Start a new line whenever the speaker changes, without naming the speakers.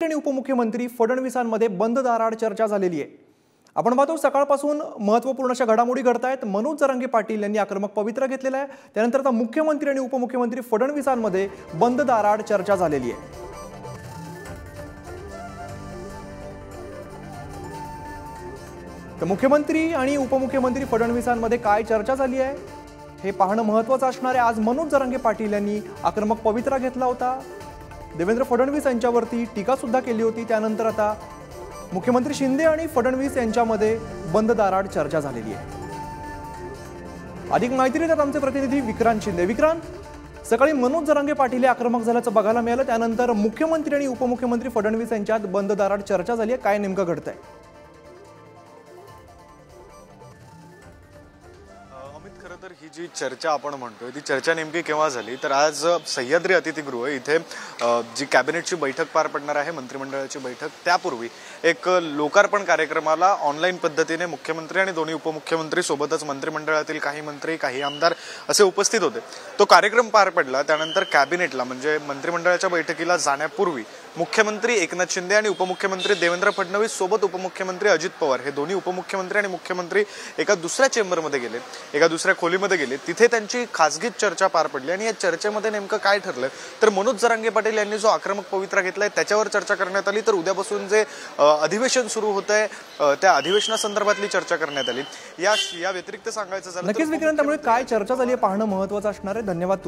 आणि उपमुख्यमंत्री फडणवीसांमध्ये बंद दाराआड चर्चा झालेली आहे। आपण पाहतो सकाळपासून महत्त्वपूर्ण अशा घडामोडी घडतायत। मनोज जरांगे पाटील यांनी आक्रमक पवित्रा घेतलेला आहे। त्यानंतर आता मुख्यमंत्री आणि उपमुख्यमंत्री फडणवीसांमध्ये बंद दाराआड चर्चा झालेली आहे। तर मुख्यमंत्री आणि उपमुख्यमंत्री फडणवीसांमध्ये काय चर्चा झाली आहे हे पाहणं महत्त्वाचं असणार आहे। आज मनोज जरांगे पाटील यांनी आक्रमक पवित्रा घेतला होता। देवेंद्र फडणवीस यांच्यावरती टीका सुद्धा केली होती। त्यानंतर आता मुख्यमंत्री शिंदे आणि फडणवीस यांच्यामध्ये बंद दाराआड चर्चा झालेली आहे। अधिक माहिती देतात आमचे प्रतिनिधी विक्रांत शिंदे। विक्रांत, सकाळी मनोज जरांगे पाटील हे आक्रमक झाल्याचं बघायला मिळालं। त्यानंतर मुख्यमंत्री आणि उपमुख्यमंत्री फडणवीस यांच्यात बंद दाराआड चर्चा झाली आहे। काय नेमकं घडतंय?
अमित, खरं तर ही जी चर्चा आपण म्हणतोय ती चर्चा नेमकी केव्हा झाली तर आज सह्याद्री अतिथीगृह इथे जी कॅबिनेटची बैठक पार पडणार आहे, मंत्रिमंडळाची बैठक, त्यापूर्वी एक लोकार्पण कार्यक्रमाला ऑनलाईन पद्धतीने मुख्यमंत्री आणि दोन्ही उपमुख्यमंत्री सोबतच मंत्रिमंडळातील काही मंत्री, काही आमदार असे उपस्थित होते। तो कार्यक्रम पार पडला। त्यानंतर कॅबिनेटला म्हणजे मंत्रिमंडळाच्या बैठकीला जाण्यापूर्वी मुख्यमंत्री एकनाथ शिंदे आणि उपमुख्यमंत्री देवेंद्र फडणवीस सोबत उपमुख्यमंत्री अजित पवार हे दोन्ही उपमुख्यमंत्री आणि मुख्यमंत्री एका दुसऱ्या चेंबरमध्ये गेले, एका दुसऱ्या खोलीमध्ये गेले। तिथे त्यांची खासगी चर्चा पार पडली आणि या चर्चेमध्ये नेमकं काय ठरलं तर मनोज जरांगे पाटील यांनी जो आक्रमक पवित्रा घेतलाय त्याच्यावर चर्चा करण्यात आली। तर उद्यापासून जे अधिवेशन सुरू होत आहे त्या अधिवेशनासंदर्भातली चर्चा करण्यात आली। या व्यतिरिक्त सांगायचं झालं
नक्कीच विक्रांत, त्यामुळे काय चर्चा झाली पाहणं महत्त्वाचं असणार आहे। धन्यवाद।